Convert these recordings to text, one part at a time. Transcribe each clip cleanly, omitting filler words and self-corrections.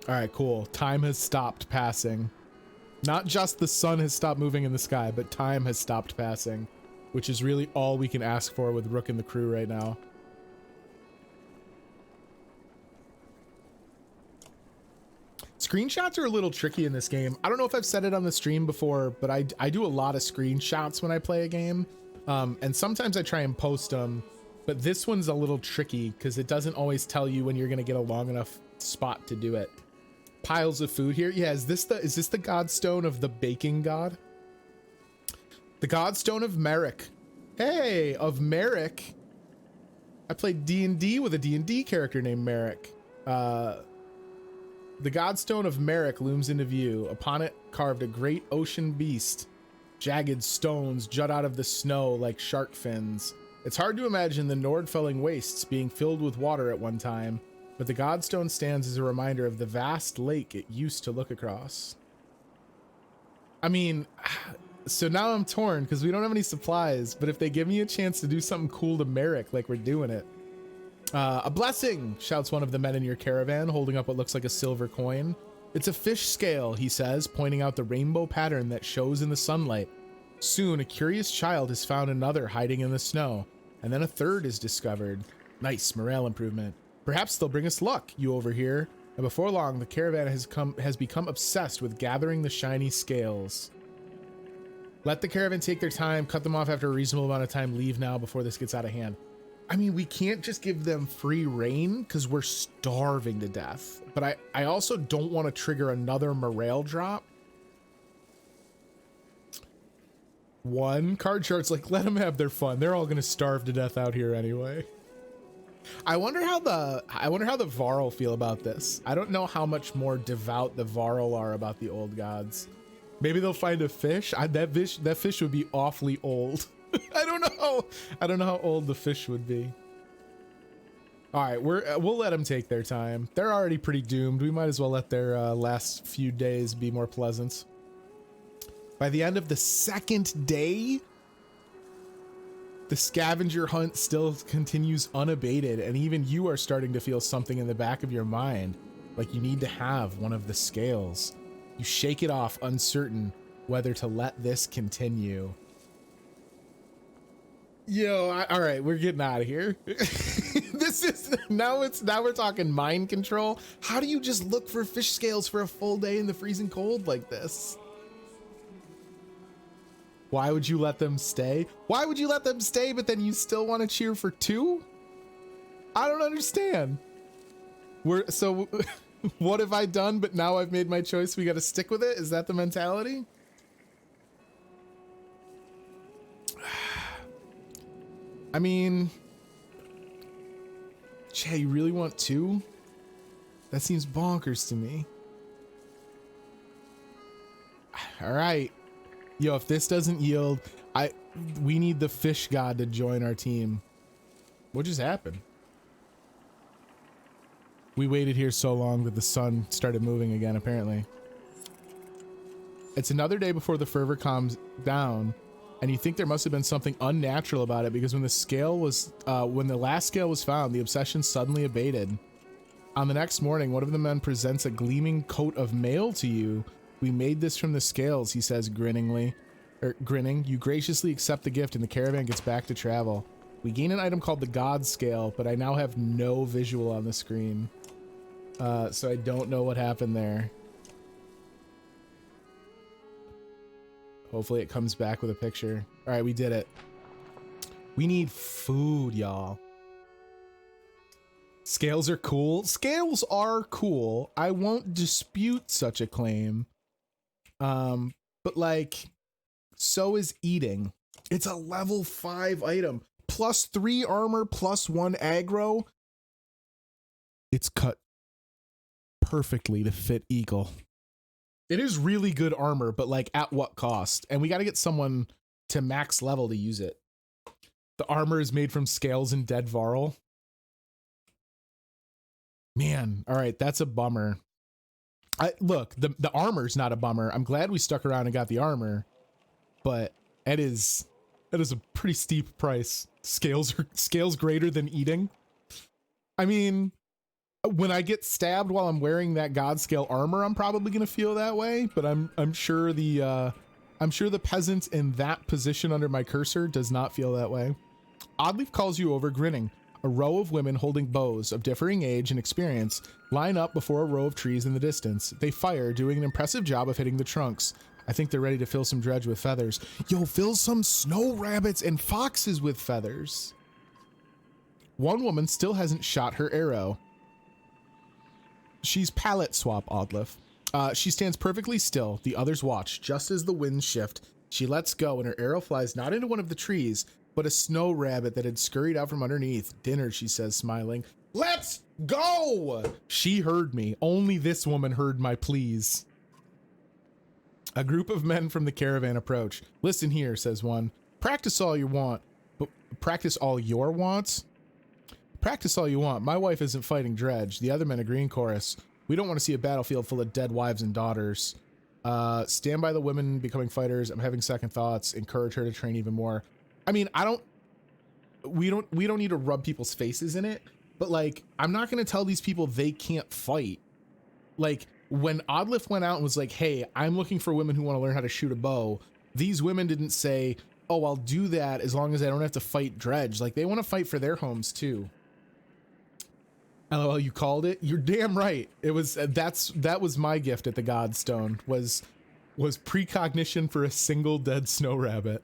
All right, cool. Time has stopped passing. Not just the sun has stopped moving in the sky, but time has stopped passing, which is really all we can ask for with Rook and the crew right now. Screenshots are a little tricky in this game. I don't know if I've said it on the stream before, but I do a lot of screenshots when I play a game. And sometimes I try and post them, but this one's a little tricky because it doesn't always tell you when you're going to get a long enough spot to do it. Piles of food here. Yeah, is this the godstone of the baking god? The godstone of Merrick. Hey, of Merrick. I played D&D with a D&D character named Merrick. The godstone of Merrick looms into view. Upon it carved a great ocean beast. Jagged stones jut out of the snow like shark fins. It's hard to imagine the Nordfelling wastes being filled with water at one time, but the godstone stands as a reminder of the vast lake it used to look across. I mean, so now I'm torn because we don't have any supplies, but if they give me a chance to do something cool to Merrick, like we're doing it. A blessing, shouts one of the men in your caravan, holding up what looks like a silver coin. It's a fish scale, he says, pointing out the rainbow pattern that shows in the sunlight. Soon, a curious child has found another hiding in the snow, and then a third is discovered. Nice morale improvement. Perhaps they'll bring us luck, you overhear, and before long, the caravan has become obsessed with gathering the shiny scales. Let the caravan take their time, cut them off after a reasonable amount of time, leave now before this gets out of hand. I mean, we can't just give them free reign because we're starving to death. But I also don't want to trigger another morale drop. One card chart's like, let them have their fun. They're all going to starve to death out here anyway. I wonder how the Varl feel about this. I don't know how much more devout the Varl are about the old gods. Maybe they'll find a fish. That fish would be awfully old. I don't know how old the fish would be. All right, we'll let them take their time. They're already pretty doomed. We might as well let their last few days be more pleasant. By the end of the second day, the scavenger hunt still continues unabated, and even you are starting to feel something in the back of your mind, like you need to have one of the scales. You shake it off, uncertain whether to let this continue. Yo, all right, we're getting out of here. Now we're talking mind control. How do you just look for fish scales for a full day in the freezing cold like this? Why would you let them stay? Why would you let them stay, but then you still want to cheer for two? I don't understand. So what have I done? But now I've made my choice. We got to stick with it. Is that the mentality? I mean, Jay, you really want two? That seems bonkers to me. All right. Yo, if this doesn't yield, we need the fish god to join our team. What just happened? We waited here so long that the sun started moving again, apparently. It's another day before the fervor calms down, and you think there must have been something unnatural about it because when the last scale was found, the obsession suddenly abated. On the next morning, one of the men presents a gleaming coat of mail to you. We made this from the scales, he says grinning. You graciously accept the gift and the caravan gets back to travel. We gain an item called the God Scale, but I now have no visual on the screen. So I don't know what happened there. Hopefully it comes back with a picture. All right, we did it. We need food, y'all. Scales are cool. Scales are cool. I won't dispute such a claim. But like, so is eating. It's a level 5 item. Plus 3 armor, plus 1 aggro. It's cut perfectly to fit Eagle. It is really good armor, but like at what cost? And we got to get someone to max level to use it. The armor is made from scales and dead Varl. Man, all right, that's a bummer. Look, the armor's not a bummer. I'm glad we stuck around and got the armor, but it is a pretty steep price. Scales greater than eating. I mean, When I get stabbed while I'm wearing that god scale armor, I'm probably gonna feel that way, but I'm sure the peasant in that position under my cursor does not feel that way. Oddleaf calls you over, grinning. A row of women holding bows of differing age and experience line up before a row of trees in the distance. They fire, doing an impressive job of hitting the trunks. I think they're ready to fill some dredge with feathers. Yo, fill some snow rabbits and foxes with feathers. One woman still hasn't shot her arrow. She's palette swap, Oddleaf. She stands perfectly still. The others watch. Just as the winds shift, she lets go and her arrow flies not into one of the trees, but a snow rabbit that had scurried out from underneath. Dinner, she says, smiling. Let's go! She heard me. Only this woman heard my pleas. A group of men from the caravan approach. Listen here, says one. Practice all you want. But practice all your wants? Practice all you want. My wife isn't fighting dredge. The other men agree in chorus. We don't want to see a battlefield full of dead wives and daughters. Stand by the women becoming fighters. I'm having second thoughts. Encourage her to train even more. I mean, we don't need to rub people's faces in it, but like, I'm not going to tell these people they can't fight. Like, when Oddleaf went out and was like, hey, I'm looking for women who want to learn how to shoot a bow, these women didn't say, oh, I'll do that as long as I don't have to fight dredge. Like, they want to fight for their homes too. LOL, you called it? You're damn right. It was, that was my gift at the Godstone, was precognition for a single dead snow rabbit.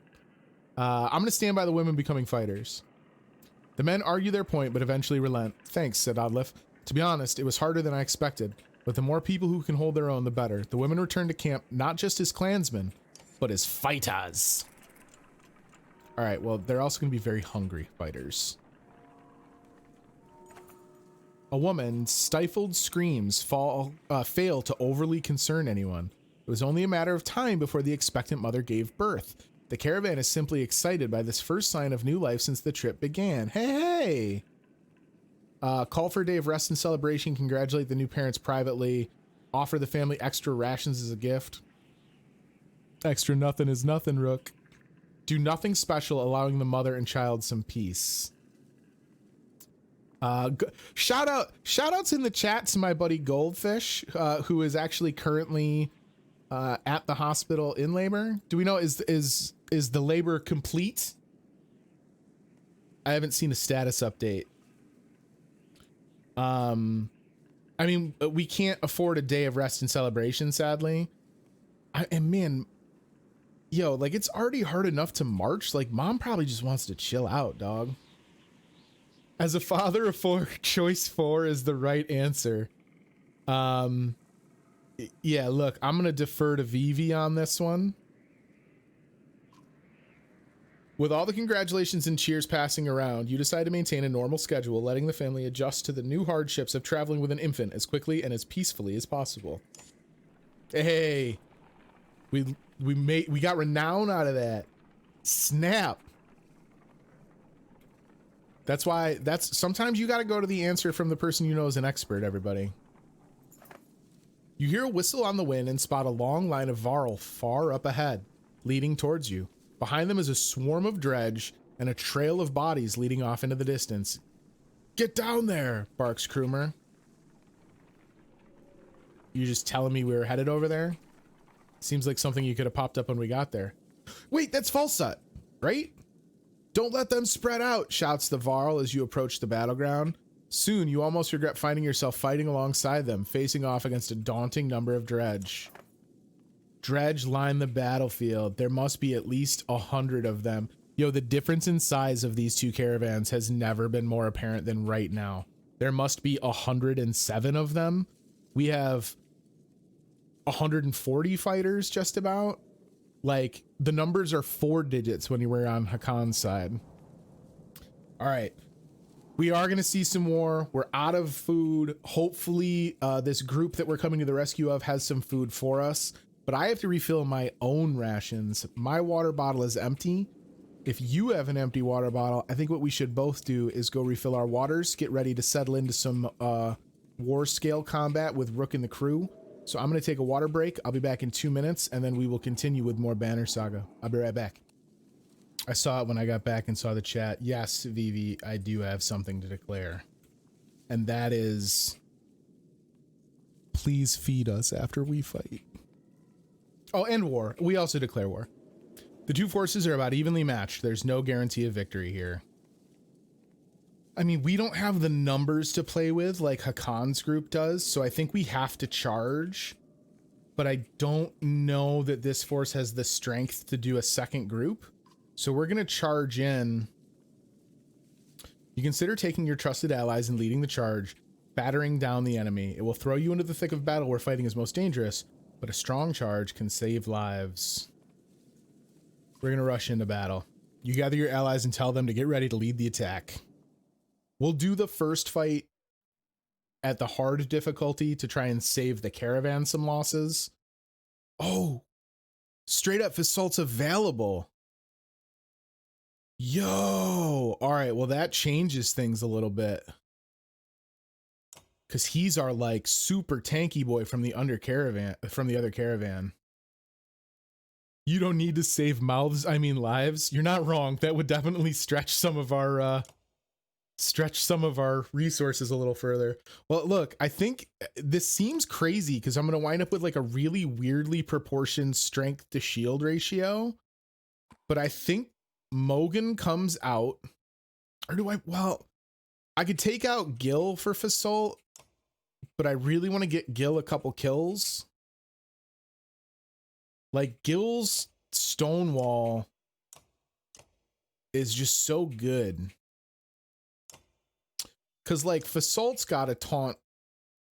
I'm going to stand by the women becoming fighters. The men argue their point, but eventually relent. Thanks, said Oddleaf. To be honest, it was harder than I expected, but the more people who can hold their own, the better. The women return to camp, not just as clansmen, but as fighters. All right, well, they're also going to be very hungry fighters. A woman's stifled screams fail to overly concern anyone. It was only a matter of time before the expectant mother gave birth. The caravan is simply excited by this first sign of new life since the trip began. Hey! Call for a day of rest and celebration. Congratulate the new parents privately. Offer the family extra rations as a gift. Extra nothing is nothing, Rook. Do nothing special, allowing the mother and child some peace. Shout outs in the chat to my buddy Goldfish, who is actually currently at the hospital in labor. Do we know, is the labor complete? I haven't seen a status update. I mean, we can't afford a day of rest and celebration, sadly. And man, yo, like, it's already hard enough to march. Like, mom probably just wants to chill out, dog. As a father of four, choice 4 is the right answer. Yeah, look, I'm going to defer to Vivi on this one. With all the congratulations and cheers passing around, you decide to maintain a normal schedule, letting the family adjust to the new hardships of traveling with an infant as quickly and as peacefully as possible. Hey, we got renown out of that. Snap. That's why, sometimes you got to go to the answer from the person you know is an expert, everybody. You hear a whistle on the wind and spot a long line of Varl far up ahead, leading towards you. Behind them is a swarm of dredge and a trail of bodies leading off into the distance. Get down there, barks Krumer. You just telling me we were headed over there? Seems like something you could have popped up when we got there. Wait, that's Falsut, right? Don't let them spread out, shouts the Varl as you approach the battleground. Soon, you almost regret finding yourself fighting alongside them, facing off against a daunting number of dredge. Dredge line the battlefield. There must be at least 100 of them. Yo, the difference in size of these two caravans has never been more apparent than right now. There must be 107 of them. We have 140 fighters just about. Like, the numbers are 4 digits when you were on Hakan's side. All right. We are going to see some more. We're out of food. Hopefully, this group that we're coming to the rescue of has some food for us. But I have to refill my own rations. My water bottle is empty. If you have an empty water bottle, I think what we should both do is go refill our waters, get ready to settle into some war scale combat with Rook and the crew. So I'm going to take a water break. I'll be back in 2 minutes, and then we will continue with more Banner Saga. I'll be right back. I saw it when I got back and saw the chat. Yes, Vivi, I do have something to declare. And that is please feed us after we fight. Oh, and war. We also declare war. The two forces are about evenly matched. There's no guarantee of victory here. I mean, we don't have the numbers to play with like Hakan's group does, so I think we have to charge. But I don't know that this force has the strength to do a second group. So we're going to charge in. You consider taking your trusted allies and leading the charge, battering down the enemy. It will throw you into the thick of battle where fighting is most dangerous, but a strong charge can save lives. We're going to rush into battle. You gather your allies and tell them to get ready to lead the attack. We'll do the first fight at the hard difficulty to try and save the caravan some losses. Oh, straight up Fasolt's available. Yo, all right, well that changes things a little bit. Cause he's our like super tanky boy from the other caravan. You don't need to save lives. You're not wrong. That would definitely stretch some of our resources a little further. Well, look, I think this seems crazy because I'm going to wind up with like a really weirdly proportioned strength to shield ratio. But I think Mogan comes out. Or do I? Well, I could take out Gil for Fasolt, but I really want to get Gil a couple kills. Like Gil's Stonewall is just so good. Cause like Fasolt's got a taunt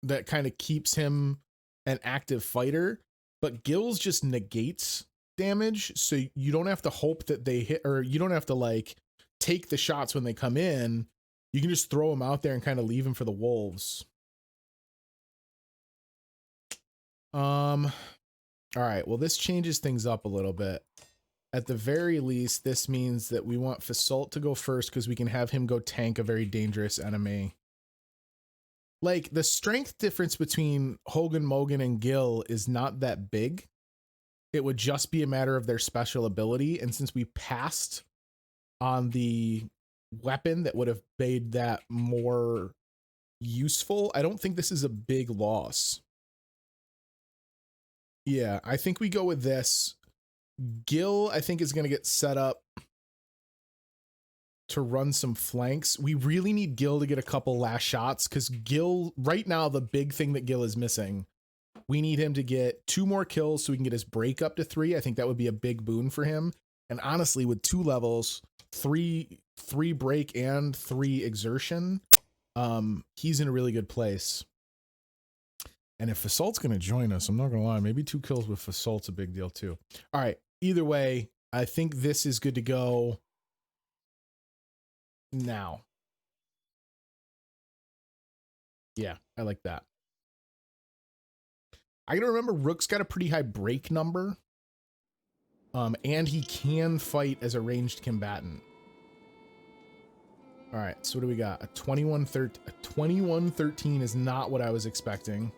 that kind of keeps him an active fighter, but Gil's just negates damage. So you don't have to hope that they hit, or you don't have to like take the shots when they come in. You can just throw them out there and kind of leave them for the wolves. All right, well, this changes things up a little bit. At the very least, this means that we want Fasolt to go first because we can have him go tank a very dangerous enemy. Like, the strength difference between Hogan, Mogan, and Gil is not that big. It would just be a matter of their special ability, and since we passed on the weapon that would have made that more useful, I don't think this is a big loss. Yeah, I think we go with this. Gil, I think, is going to get set up to run some flanks. We really need Gil to get a couple last shots because Gil, right now, the big thing that Gil is missing, we need him to get 2 more kills so we can get his break up to 3. I think that would be a big boon for him. And honestly, with 2 levels, 3 break and 3 exertion, he's in a really good place. And if Fasolt's going to join us, I'm not going to lie, maybe 2 kills with Fasolt's a big deal too. All right. Either way, I think this is good to go now. Yeah, I like that. I got to remember Rook's got a pretty high break number. And he can fight as a ranged combatant. All right, so what do we got? A 21-13 is not what I was expecting.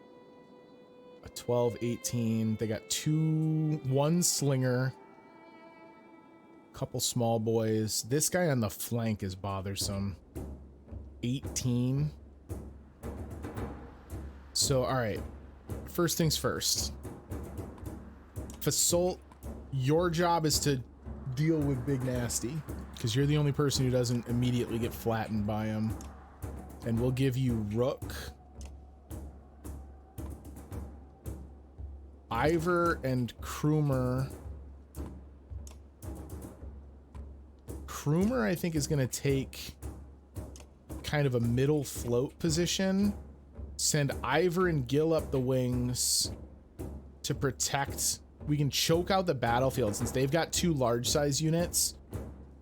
A 12-18. They got 1 slinger, couple small boys. This guy on the flank is bothersome. 18. So, all right. First things first. Fasolt, your job is to deal with Big Nasty because you're the only person who doesn't immediately get flattened by him. And we'll give you Rook, Ivor, and Krumer. Krumer, I think, is going to take kind of a middle float position. Send Ivor and Gil up the wings to protect. We can choke out the battlefield. Since they've got 2 large size units,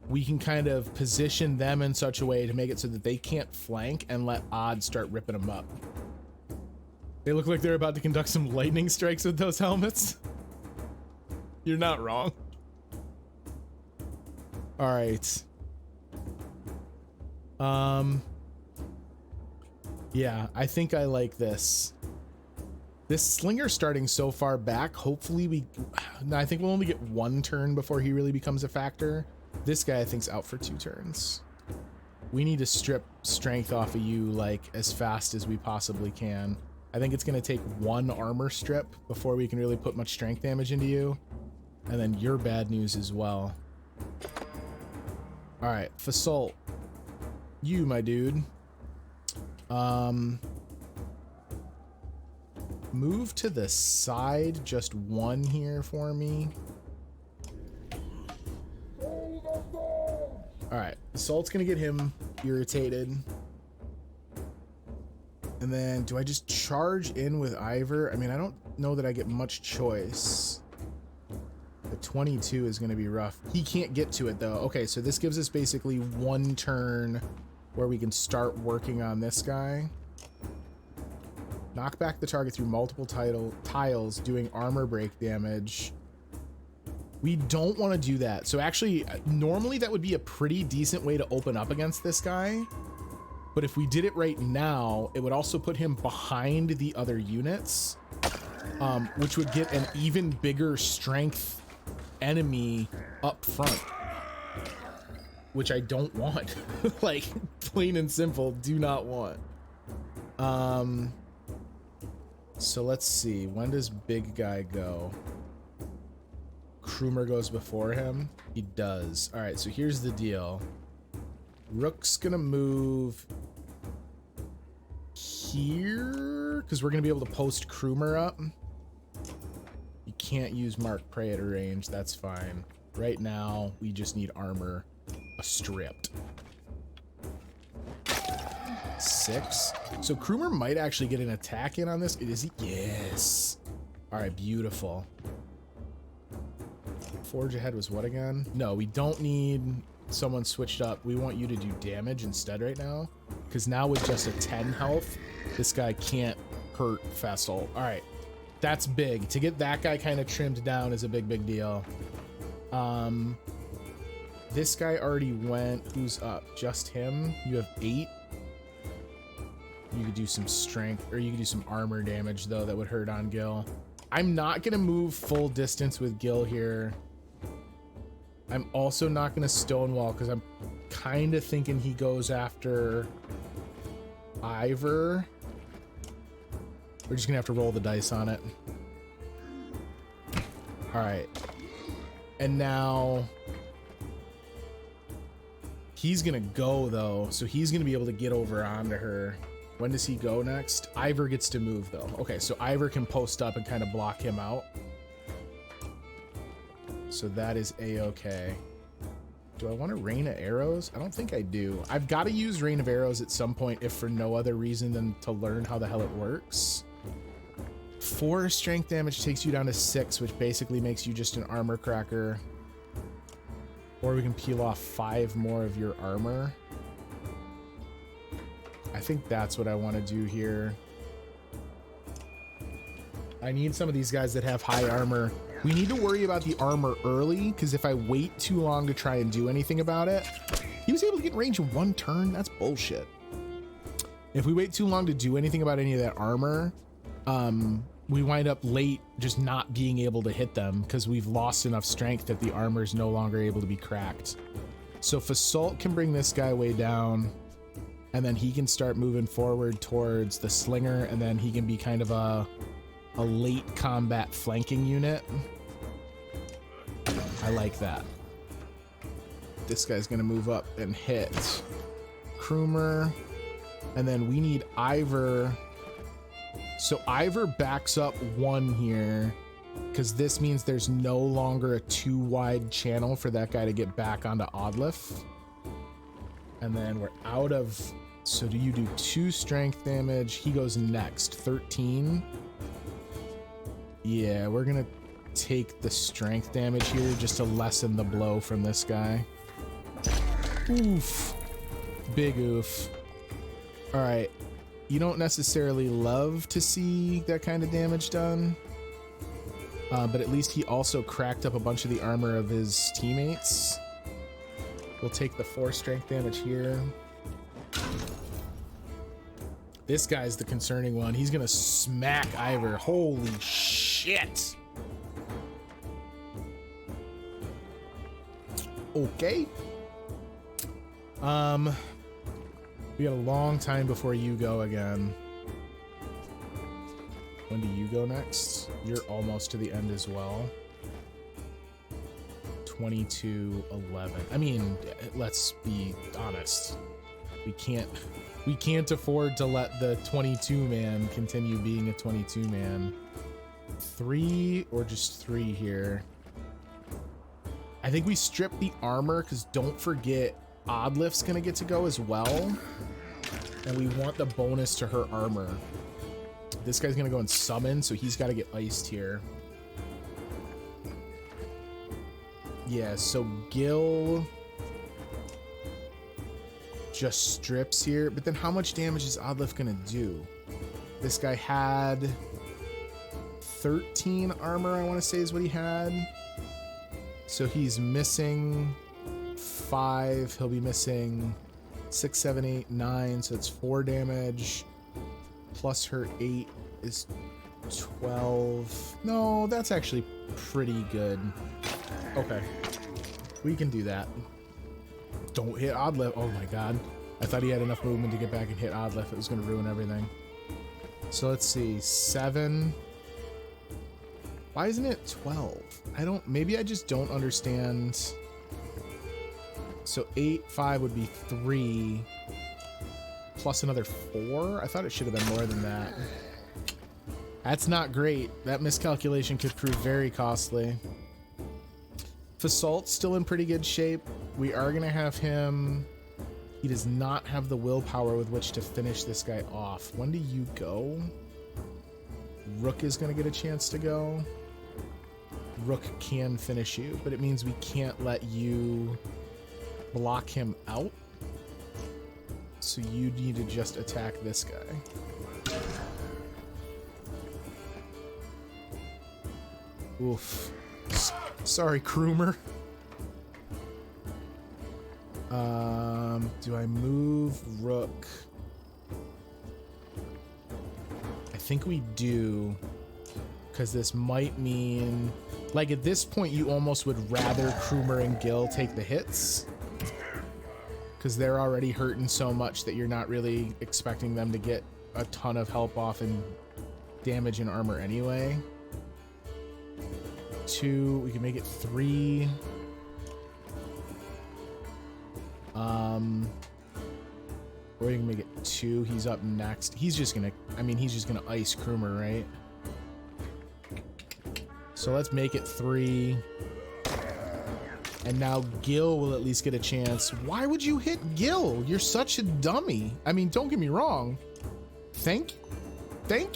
we can kind of position them in such a way to make it so that they can't flank and let odds start ripping them up. They look like they're about to conduct some lightning strikes with those helmets. You're not wrong. All right. Yeah, I think I like this. This slinger starting so far back, hopefully I think we'll only get 1 turn before he really becomes a factor. This guy I think's out for 2 turns. We need to strip strength off of you like as fast as we possibly can. I think it's going to take 1 armor strip before we can really put much strength damage into you. And then you're bad news as well. All right, Fasult. You, my dude. Move to the side, just 1 here for me. All right, Fasult's going to get him irritated. And then do I just charge in with Ivor? I mean, I don't know that I get much choice. The 22 is going to be rough. He can't get to it though. Okay, so this gives us basically 1 turn where we can start working on this guy. Knock back the target through multiple tiles, doing armor break damage. We don't want to do that. So actually, normally that would be a pretty decent way to open up against this guy. But if we did it right now, it would also put him behind the other units, which would get an even bigger strength enemy up front, which I don't want. Like, plain and simple, do not want. So let's see. When does big guy go? Krumer goes before him. He does. All right, so here's the deal. Rook's gonna move here because we're gonna be able to post Krumer up. You can't use Mark Prey at a range. That's fine. Right now, we just need armor stripped. 6. So Krumer might actually get an attack in on this. Is he? Yes. All right, beautiful. Forge ahead was what again? No, we don't need someone switched up. We want you to do damage instead right now, because now with just a 10 health, this guy can't hurt Fessel. All right, that's big. To get that guy kind of trimmed down is a big deal. This guy already went. Who's up? Just him. You have 8. You could do some strength, or you could do some armor damage though. That would hurt on Gil. I'm not gonna move full distance with Gil here. I'm also not going to stonewall because I'm kind of thinking he goes after Ivor. We're just going to have to roll the dice on it. All right. And now he's going to go, though. So he's going to be able to get over onto her. When does he go next? Ivor gets to move, though. Okay, so Ivor can post up and kind of block him out. So that is a-okay. Do I want to rain of arrows? I don't think I do. I've got to use rain of arrows at some point, if for no other reason than to learn how the hell it works. 4 strength damage takes you down to 6, which basically makes you just an armor cracker. Or we can peel off 5 more of your armor. I think that's what I want to do here. I need some of these guys that have high armor. We need to worry about the armor early, because if I wait too long to try and do anything about it, he was able to get range in 1 turn. That's bullshit. If we wait too long to do anything about any of that armor, we wind up late just not being able to hit them because we've lost enough strength that the armor is no longer able to be cracked. So Fasult can bring this guy way down, and then he can start moving forward towards the slinger, and then he can be kind of a late combat flanking unit. I like that. This guy's gonna move up and hit Krumer, and then we need Ivor. So Ivor backs up 1 here, because this means there's no longer a too wide channel for that guy to get back onto Odlif. And then we're out of, so do you do 2 strength damage? He goes next, 13. Yeah, we're gonna take the strength damage here just to lessen the blow from this guy. Oof. Big oof. All right. You don't necessarily love to see that kind of damage done, but at least he also cracked up a bunch of the armor of his teammates. We'll take the 4 strength damage here. This guy's the concerning one. He's gonna smack Ivor. Holy shit. Okay. We got a long time before you go again. When do you go next? You're almost to the end as well. 22:11. I mean, let's be honest. We can't afford to let the 22-man continue being a 22-man. 3 or just 3 here. I think we strip the armor because don't forget Oddlift's gonna get to go as well. And we want the bonus to her armor. This guy's gonna go and summon, so he's got to get iced here. Yeah, so Gil just strips here, but then how much damage is Oddlift gonna do? This guy had 13 armor, I want to say is what he had. So he's missing 5. He'll be missing 6, 7, 8, 9. So it's 4 damage. Plus her 8 is 12. No, that's actually pretty good. Okay. We can do that. Don't hit Oddlift. Oh my god. I thought he had enough movement to get back and hit Oddlift. It was going to ruin everything. So let's see. 7. Why isn't it 12? Maybe I just don't understand. So 8, 5 would be 3. Plus another 4? I thought it should have been more than that. That's not great. That miscalculation could prove very costly. Fasalt's still in pretty good shape. We are going to have him... He does not have the willpower with which to finish this guy off. When do you go? Rook is going to get a chance to go. Rook can finish you, but it means we can't let you block him out. So you need to just attack this guy. Oof. Sorry, Kroomer. Do I move Rook? I think we do, because this might mean, like at this point, you almost would rather Kroomer and Gil take the hits, because they're already hurting so much that you're not really expecting them to get a ton of help off in damage and armor anyway. 2, we can make it 3. Or you can make it 2. He's up next. He's just gonna, he's just gonna ice Kroomer, right? So let's make it 3. And now Gil will at least get a chance. Why would you hit Gil? You're such a dummy. I mean, don't get me wrong. Thank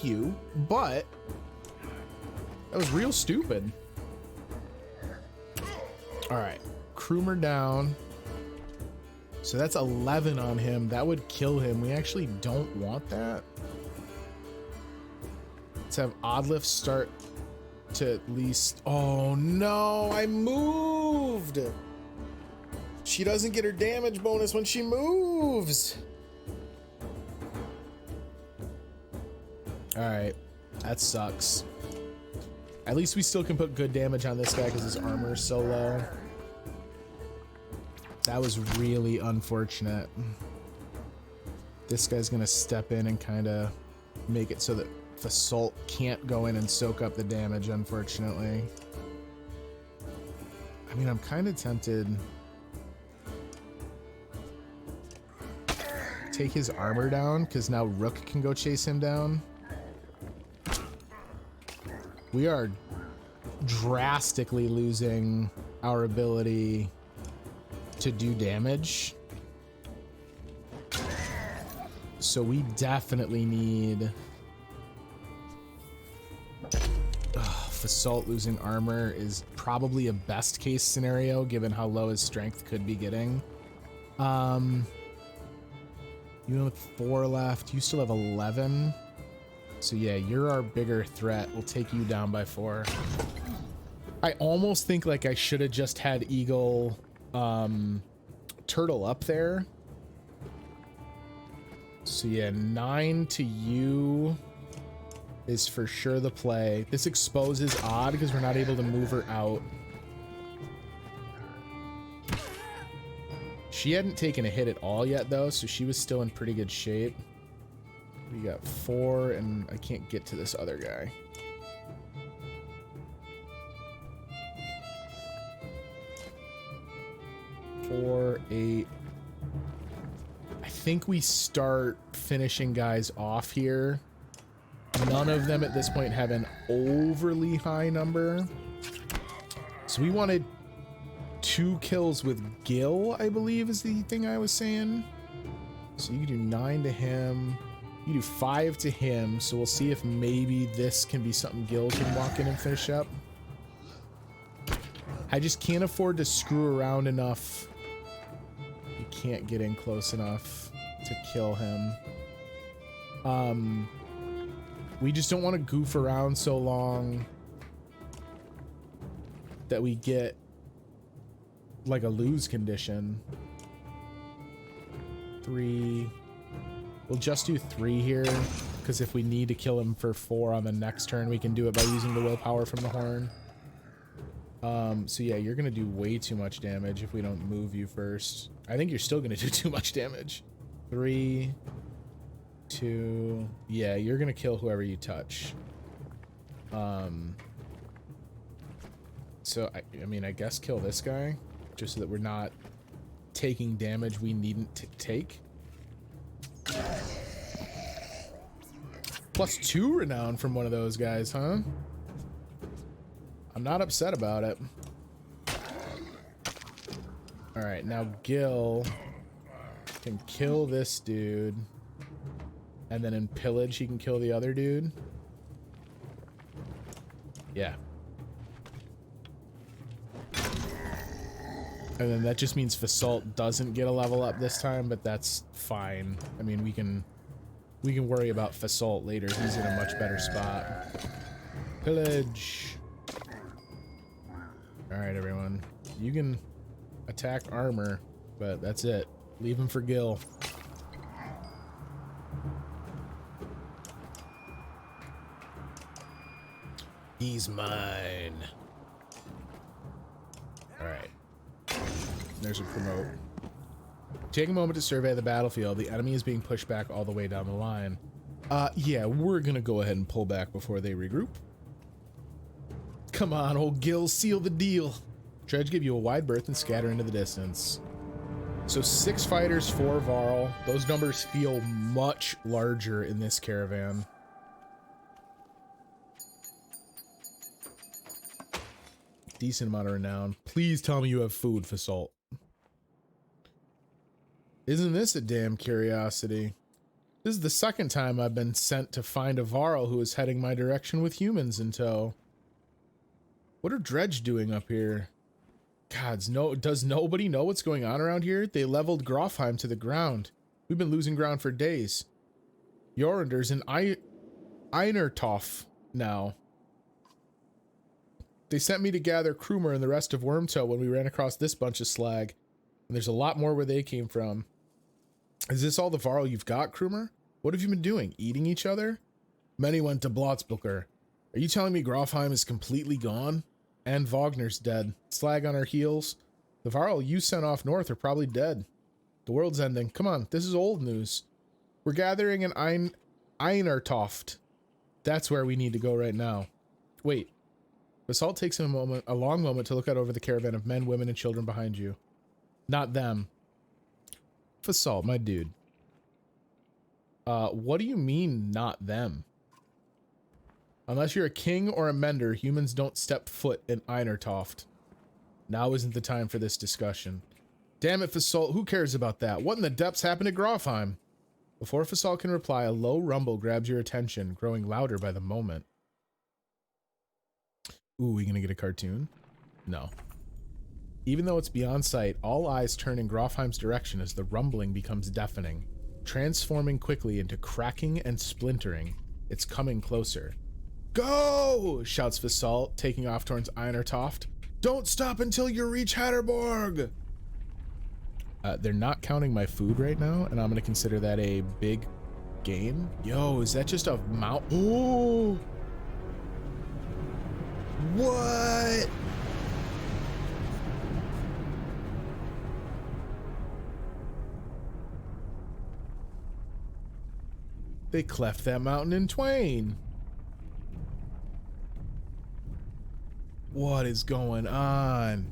you, but that was real stupid. All right, Kroomer down. So that's 11 on him. That would kill him. We actually don't want that. Let's have Oddlift start to at least... Oh no, I moved. She doesn't get her damage bonus when she moves. All right, that sucks. At least we still can put good damage on this guy because his armor is so low. That was really unfortunate. This guy's gonna step in and kind of make it so that Fasalt can't go in and soak up the damage, unfortunately. I mean, I'm kind of tempted. Take his armor down, because now Rook can go chase him down. We are drastically losing our ability to do damage. So we definitely need... Fasalt losing armor is probably a best case scenario given how low his strength could be getting. You with 4 left, you still have 11. So yeah, you're our bigger threat. We'll take you down by 4. I almost think like I should have just had Eagle Turtle up there. So yeah, 9 to you is for sure the play. This exposes Odd because we're not able to move her out. She hadn't taken a hit at all yet though, so she was still in pretty good shape. We got 4, and I can't get to this other guy. Four, 8. I think we start finishing guys off here. None of them at this point have an overly high number. So we wanted 2 kills with Gil, I believe is the thing I was saying. So you can do 9 to him. You do 5 to him. So we'll see if maybe this can be something Gil can walk in and finish up. I just can't afford to screw around enough. You can't get in close enough to kill him. We just don't want to goof around so long that we get like a lose condition. 3. We'll just do 3 here, because if we need to kill him for 4 on the next turn, we can do it by using the willpower from the horn. So yeah, you're gonna do way too much damage if we don't move you first. I think you're still gonna do too much damage. 3, 2, yeah, you're gonna kill whoever you touch. So I mean, I guess kill this guy, just so that we're not taking damage we needn't take. +2 renown from one of those guys, huh? I'm not upset about it. All right, now Gil can kill this dude, and then in pillage he can kill the other dude. Yeah. And then that just means Fasalt doesn't get a level up this time, but that's fine. I mean, we can worry about Fasalt later. He's in a much better spot. Pillage. All right, everyone. You can attack armor, but that's it. Leave him for Gil. He's mine. All right. There's a promote. Take a moment to survey the battlefield. The enemy is being pushed back all the way down the line. Yeah, we're gonna go ahead and pull back before they regroup. Come on, old Gil, seal the deal. Try to give you a wide berth and scatter into the distance. So 6 fighters, 4 Varl. Those numbers feel much larger in this caravan. Decent amount of renown. Please tell me you have food, Fasalt. Isn't this a damn curiosity? This is the second time I've been sent to find a Varl who is heading my direction with humans in tow. What are Dredge doing up here? Gods, no, does nobody know what's going on around here? They leveled Grofheim to the ground. We've been losing ground for days. Jorinder's in Einertoff now. They sent me to gather Krumer and the rest of Wormtoe when we ran across this bunch of slag. And there's a lot more where they came from. Is this all the Varl you've got, Krumer? What have you been doing? Eating each other? Many went to Blotzbucher. Are you telling me Grofheim is completely gone? And Wagner's dead. Slag on our heels. The Varl you sent off north are probably dead. The world's ending. Come on, this is old news. We're gathering in Einertoft. That's where we need to go right now. Wait. Basalt takes a long moment to look out over the caravan of men, women, and children behind you. Not them. Fasalt, my dude. What do you mean, not them? Unless you're a king or a mender, humans don't step foot in Einertoft. Now isn't the time for this discussion. Damn it, Fasalt, who cares about that? What in the depths happened to Grofheim? Before Fasalt can reply, a low rumble grabs your attention, growing louder by the moment. Ooh, we gonna get a cartoon? No. Even though it's beyond sight, all eyes turn in Grofheim's direction as the rumbling becomes deafening, transforming quickly into cracking and splintering. It's coming closer. Go! Shouts Fasalt, taking off towards Einertoft. Don't stop until you reach Hatterborg! They're not counting my food right now, and I'm gonna consider that a big gain. Yo, is that just a mount? Oh! What? They cleft that mountain in twain. What is going on?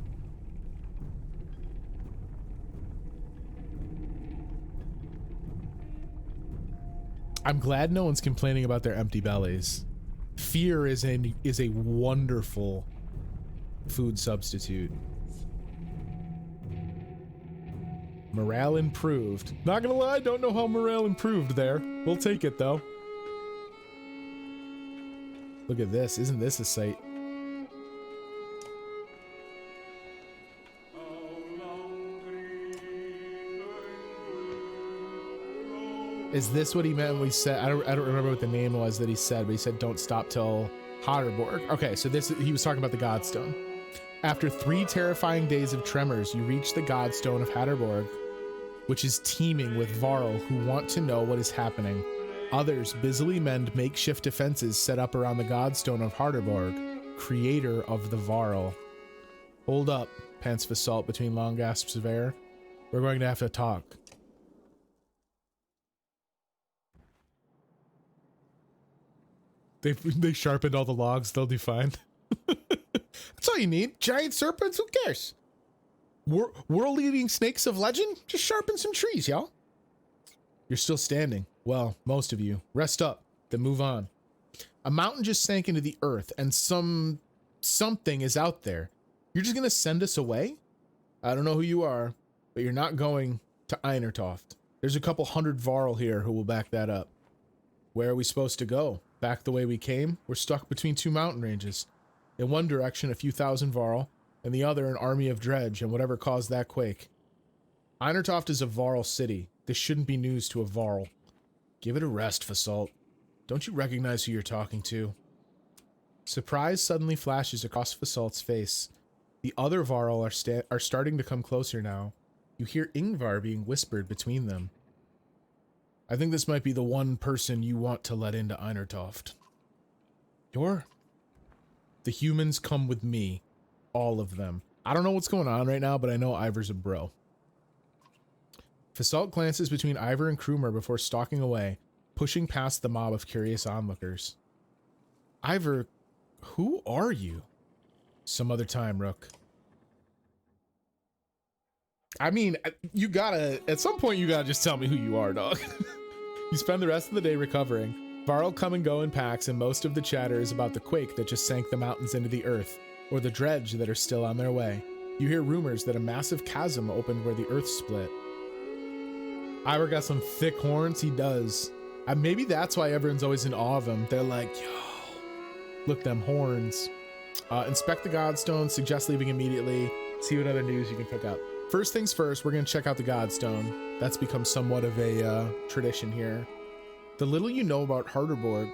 I'm glad no one's complaining about their empty bellies. Fear is a wonderful food substitute. Morale improved. Not gonna lie, don't know how morale improved there. We'll take it though. Look at this. Isn't this a sight? Is this what he meant when we said, I don't remember what the name was that he said, but he said don't stop till Hatterborg. Okay, so he was talking about the Godstone. After 3 terrifying days of tremors, you reach the Godstone of Hatterborg, which is teeming with Varl who want to know what is happening. Others busily mend makeshift defenses set up around the Godstone of Hatterborg, creator of the Varl. Hold up, pants Basalt between long gasps of air. We're going to have to talk. They sharpened all the logs, they'll be fine. That's all you need. Giant serpents, who cares? World-eating snakes of legend? Just sharpen some trees, y'all. You're still standing. Well, most of you. Rest up, then move on. A mountain just sank into the earth, and something is out there. You're just gonna send us away? I don't know who you are, but you're not going to Einertoft. There's a couple hundred Varl here who will back that up. Where are we supposed to go? Back the way we came? We're stuck between 2 mountain ranges. In one direction, a few thousand Varl, and the other, an army of dredge and whatever caused that quake. Einertoft is a Varl city. This shouldn't be news to a Varl. Give it a rest, Fasalt. Don't you recognize who you're talking to? Surprise suddenly flashes across Fasalt's face. The other Varl are starting to come closer now. You hear Ingvar being whispered between them. I think this might be the one person you want to let into Einertoft. The humans come with me. All of them. I don't know what's going on right now, but I know Ivor's a bro. Fasalt glances between Ivor and Krumer before stalking away, pushing past the mob of curious onlookers. Ivor, who are you? Some other time, Rook. I mean, at some point you gotta just tell me who you are, dog. You spend the rest of the day recovering. Varl come and go in packs, and most of the chatter is about the quake that just sank the mountains into the earth, or the dredge that are still on their way. You hear rumors that a massive chasm opened where the earth split. Ivor got some thick horns, he does. Maybe that's why everyone's always in awe of him. They're like, yo, look, them horns. Inspect the Godstone, suggest leaving immediately, see what other news you can pick up. First things first, we're going to check out the Godstone. That's become somewhat of a tradition here. The little you know about Hatterborg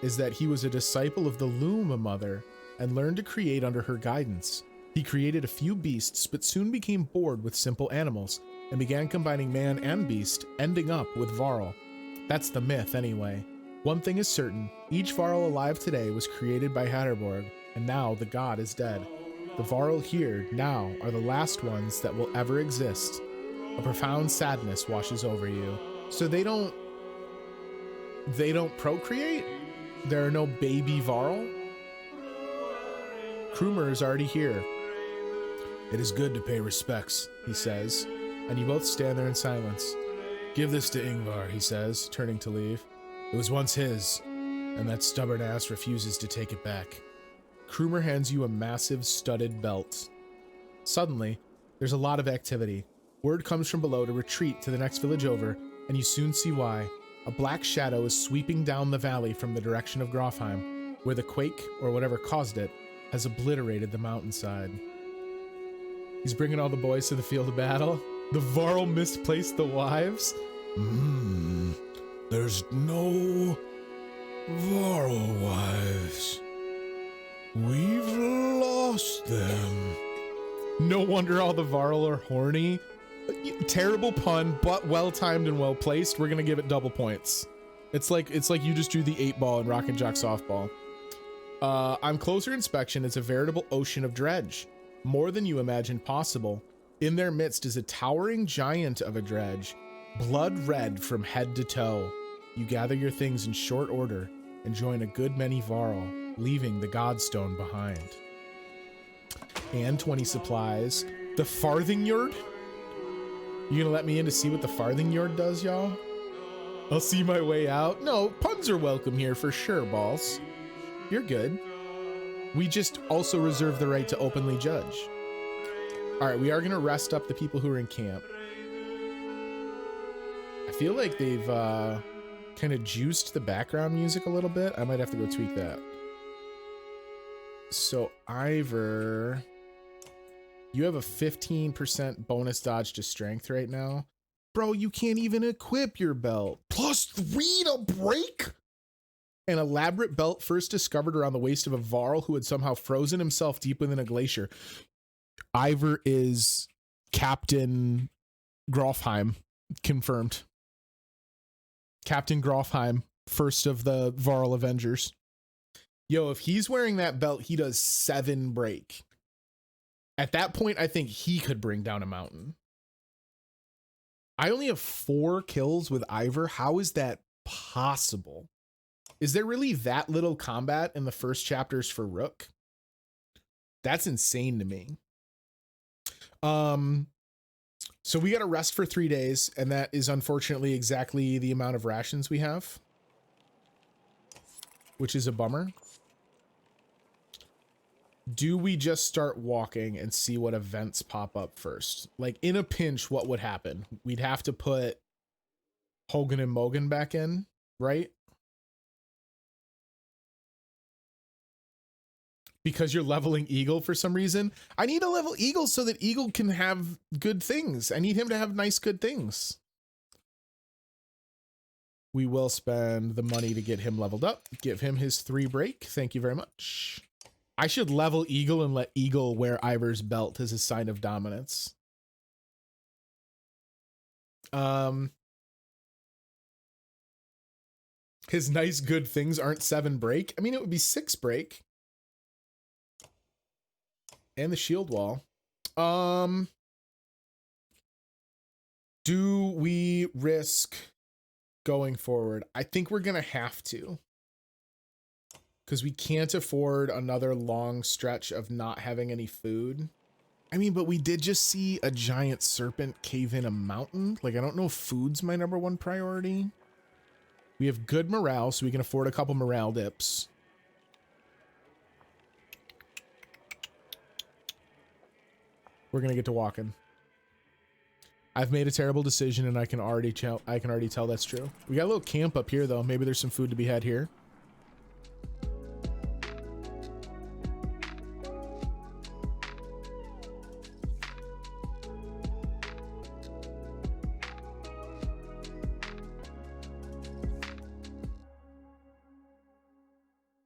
is that he was a disciple of the Luma Mother and learned to create under her guidance. He created a few beasts, but soon became bored with simple animals and began combining man and beast, ending up with Varl. That's the myth anyway. One thing is certain, each Varl alive today was created by Hatterborg, and now the god is dead. The Varl here now are the last ones that will ever exist. A profound sadness washes over you. So they don't procreate? There are no baby Varl? Krumer is already here. It is good to pay respects, he says, and you both stand there in silence. Give this to Ingvar, he says, turning to leave. It was once his, and that stubborn ass refuses to take it back. Krumer hands you a massive studded belt. Suddenly, there's a lot of activity. Word comes from below to retreat to the next village over, and you soon see why. A black shadow is sweeping down the valley from the direction of Grofheim, where the quake, or whatever caused it, has obliterated the mountainside. He's bringing all the boys to the field of battle. The Varl misplaced the wives? There's no Varl wives. We've lost them. No wonder all the Varl are horny. Terrible pun, but well-timed and well-placed. We're gonna give it double points. It's like you just drew the 8-ball in Rock and Jock softball. On closer inspection, it's a veritable ocean of dredge. More than you imagined possible. In their midst is a towering giant of a dredge. Blood red from head to toe, you gather your things in short order and join a good many Varl, leaving the Godstone behind. And 20 supplies. The Farthing Yard? You gonna let me in to see what the Farthing Yard does, y'all? I'll see my way out. No, puns are welcome here for sure, balls. You're good. We just also reserve the right to openly judge. All right, we are gonna rest up the people who are in camp. I feel like they've kind of juiced the background music a little bit. I might have to go tweak that. So Ivor, you have a 15% bonus dodge to strength right now. Bro, you can't even equip your belt. +3 to break? An elaborate belt first discovered around the waist of a Varl who had somehow frozen himself deep within a glacier. Ivor is Captain Grofheim. Confirmed. Captain Grofheim, first of the Varl Avengers. Yo, if he's wearing that belt, he does 7 break. At that point, I think he could bring down a mountain. I only have 4 kills with Ivor. How is that possible? Is there really that little combat in the first chapters for Rook? That's insane to me. So we got to rest for 3 days, and that is unfortunately exactly the amount of rations we have, which is a bummer. Do we just start walking and see what events pop up first? Like, in a pinch, what would happen? We'd have to put Hogan and Mogan back in, right? Because you're leveling Eagle for some reason. I need to level Eagle so that Eagle can have good things. I need him to have nice, good things. We will spend the money to get him leveled up. Give him his 3 break. Thank you very much. I should level Eagle and let Eagle wear Ivor's belt as a sign of dominance. His nice, good things aren't 7 break. I mean, it would be 6 break. And the shield wall. Do we risk going forward? I think we're gonna have to, because we can't afford another long stretch of not having any food. I mean, but we did just see a giant serpent cave in a mountain. Like, I don't know if food's my #1 priority. We have good morale, so we can afford a couple morale dips. We're gonna get to walking. I've made a terrible decision, and I can already tell that's true. We got a little camp up here, though. Maybe there's some food to be had here.